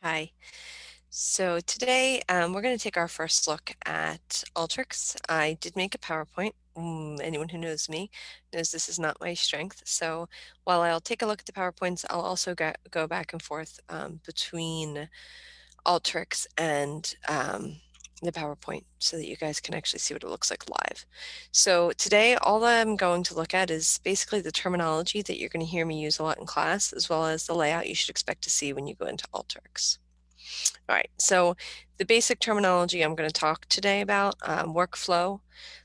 Hi. So today we're going to take our first look at Alteryx. I did make a PowerPoint. Anyone who knows me knows this is not my strength. So while I'll take a look at the PowerPoints, I'll also go back and forth between Alteryx and the PowerPoint so that you guys can actually see what it looks like live. So today all I'm going to look at is basically the terminology that you're going to hear me use a lot in class, as well as the layout you should expect to see when you go into Alteryx. All right, so the basic terminology I'm going to talk today about, workflow,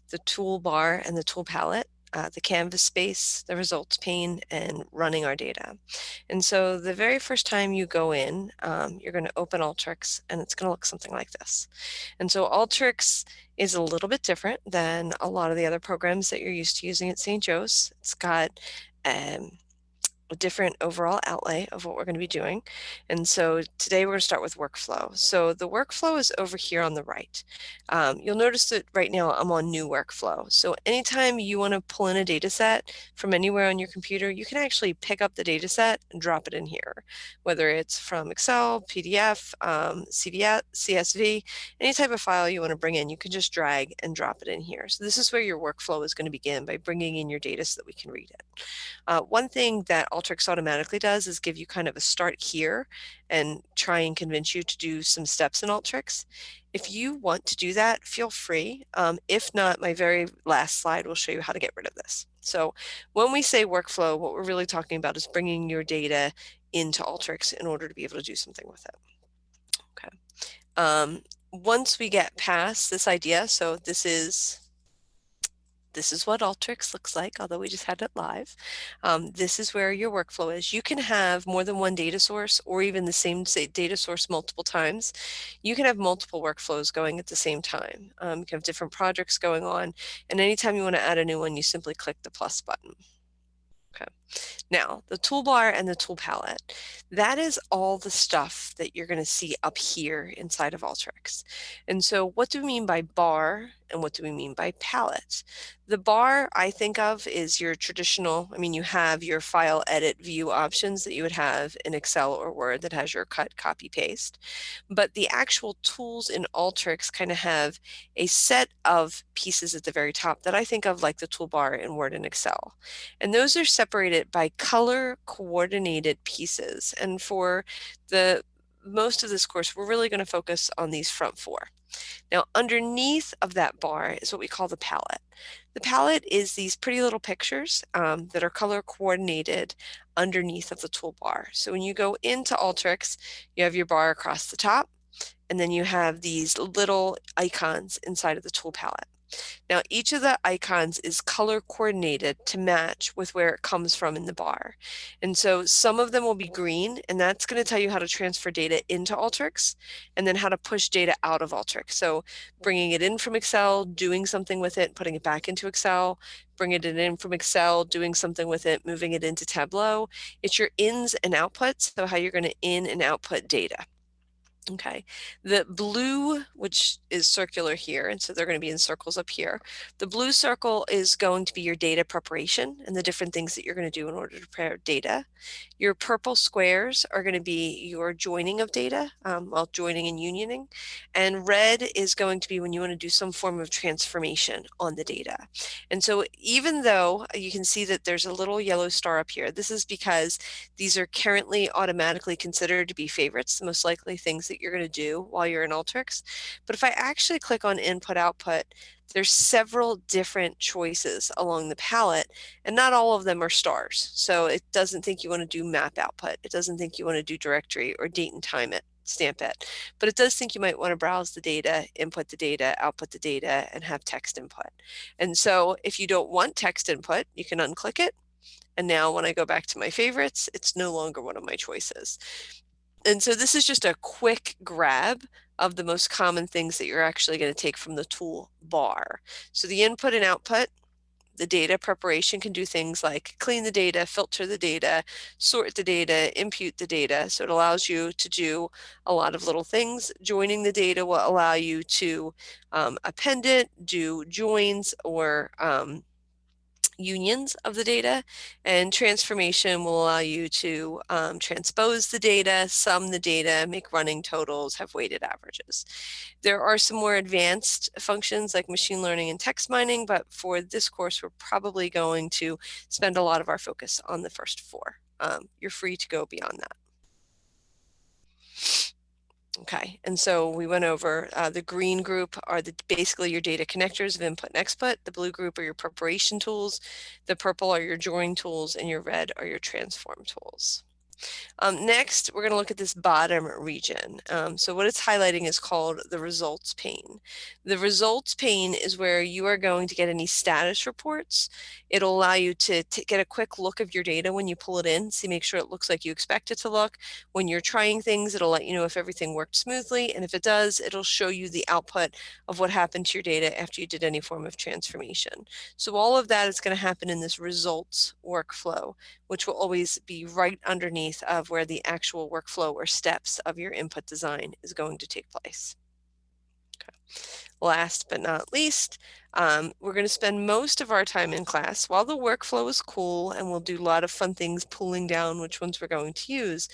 the toolbar and the tool palette, the canvas space, the results pane, and running our data. And so the very first time you go in, you're going to open Alteryx, and it's going to look something like this. And so Alteryx is a little bit different than a lot of the other programs that you're used to using at St. Joe's. It's got a different overall outlay of what we're going to be doing. And so today we're going to start with workflow. So the workflow is over here on the right. You'll notice that right now I'm on new workflow. So anytime you want to pull in a data set from anywhere on your computer, you can actually pick up the data set and drop it in here, whether it's from Excel, PDF, CSV, any type of file you want to bring in, you can just drag and drop it in here. So this is where your workflow is going to begin, by bringing in your data so that we can read it. One thing that Alteryx automatically does is give you kind of a start here and try and convince you to do some steps in Alteryx. If you want to do that, feel free. If not, my very last slide will show you how to get rid of this. So when we say workflow, what we're really talking about is bringing your data into Alteryx in order to be able to do something with it. Okay. Once we get past this idea, so this is what Alteryx looks like, although we just had it live. This is where your workflow is. You can have more than one data source, or even the same data source multiple times. You can have multiple workflows going at the same time. You can have different projects going on, and anytime you want to add a new one, you simply click the plus button. Okay. Now, the toolbar and the tool palette, that is all the stuff that you're going to see up here inside of Alteryx. And so what do we mean by bar and what do we mean by palette? The bar I think of is your traditional, you have your file, edit, view options that you would have in Excel or Word that has your cut, copy, paste. But the actual tools in Alteryx kind of have a set of pieces at the very top that I think of like the toolbar in Word and Excel. And those are separated by color coordinated pieces. And for the most of this course, we're really going to focus on these front four. Now, underneath of that bar is what we call the palette. The palette is these pretty little pictures that are color coordinated underneath of the toolbar. So when you go into Alteryx, you have your bar across the top, and then you have these little icons inside of the tool palette. Now, each of the icons is color coordinated to match with where it comes from in the bar. And so some of them will be green, and that's going to tell you how to transfer data into Alteryx, and then how to push data out of Alteryx. So bringing it in from Excel, doing something with it, putting it back into Excel, bringing it in from Excel, doing something with it, moving it into Tableau. It's your ins and outputs, so how you're going to in and output data. Okay, the blue, which is circular here, and so they're going to be in circles up here. The blue circle is going to be your data preparation and the different things that you're going to do in order to prepare data. Your purple squares are going to be your joining of data, joining and unioning. And red is going to be when you want to do some form of transformation on the data. And so even though you can see that there's a little yellow star up here, this is because these are currently automatically considered to be favorites, the most likely things that you're going to do while you're in Alteryx. But if I actually click on input output, there's several different choices along the palette, and not all of them are stars. So it doesn't think you want to do map output. It doesn't think you want to do directory or date and time it, stamp it. But it does think you might want to browse the data, input the data, output the data, and have text input. And so if you don't want text input, you can unclick it. And now when I go back to my favorites, it's no longer one of my choices. And so this is just a quick grab of the most common things that you're actually going to take from the tool bar. So the input and output, the data preparation can do things like clean the data, filter the data, sort the data, impute the data. So it allows you to do a lot of little things. Joining the data will allow you to append it, do joins, or unions of the data, and transformation will allow you to transpose the data, sum the data, make running totals, have weighted averages. There are some more advanced functions like machine learning and text mining, but for this course, we're probably going to spend a lot of our focus on the first four. You're free to go beyond that. Okay, and so we went over the green group are basically your data connectors of input and export. The blue group are your preparation tools. The purple are your join tools, and your red are your transform tools. Next, we're going to look at this bottom region. So what it's highlighting is called the results pane. The results pane is where you are going to get any status reports. It'll allow you to get a quick look of your data when you pull it in, see, make sure it looks like you expect it to look. When you're trying things, it'll let you know if everything worked smoothly, and if it does, it'll show you the output of what happened to your data after you did any form of transformation. So all of that is going to happen in this results workflow, which will always be right underneath of where the actual workflow or steps of your input design is going to take place. Okay. Last but not least, we're going to spend most of our time in class, while the workflow is cool and we'll do a lot of fun things pulling down which ones we're going to use.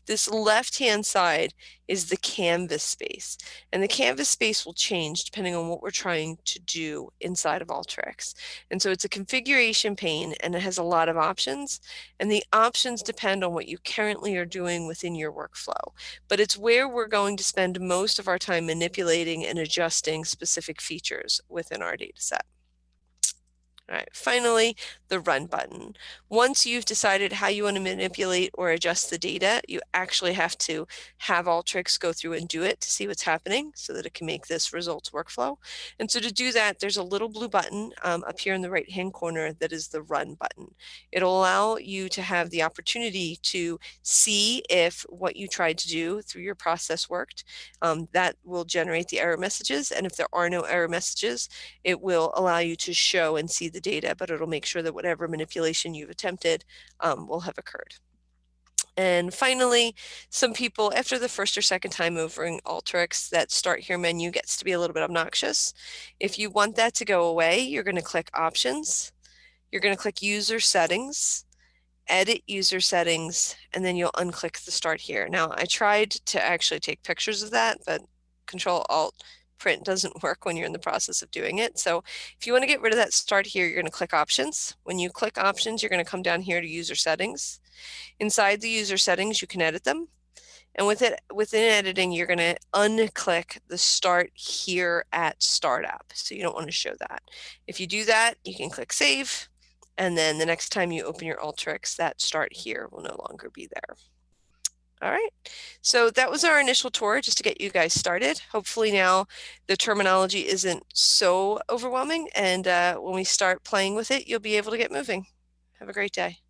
This left-hand side is the canvas space, and the canvas space will change depending on what we're trying to do inside of Alteryx. And so it's a configuration pane, and it has a lot of options, and the options depend on what you currently are doing within your workflow. But it's where we're going to spend most of our time manipulating and adjusting specific features within our data set. All right, finally, the run button. Once you've decided how you want to manipulate or adjust the data, you actually have to have Alteryx go through and do it to see what's happening so that it can make this results workflow. And so to do that, there's a little blue button up here in the right-hand corner that is the run button. It'll allow you to have the opportunity to see if what you tried to do through your process worked. That will generate the error messages, and if there are no error messages, it will allow you to show and see the data, but it'll make sure that whatever manipulation you've attempted will have occurred. And finally, some people, after the first or second time over in Alteryx, that Start Here menu gets to be a little bit obnoxious. If you want that to go away, you're going to click Options, you're going to click User Settings, Edit User Settings, and then you'll unclick the Start Here. Now, I tried to actually take pictures of that, but Control-Alt print doesn't work when you're in the process of doing it. So if you want to get rid of that Start Here, you're going to click Options. When you click Options, you're going to come down here to User Settings. Inside the user settings, you can edit them. And within editing, you're going to unclick the Start Here at Startup. So you don't want to show that. If you do that, you can click Save. And then the next time you open your Alteryx, that Start Here will no longer be there. All right, so that was our initial tour just to get you guys started. Hopefully now the terminology isn't so overwhelming, and when we start playing with it, you'll be able to get moving. Have a great day.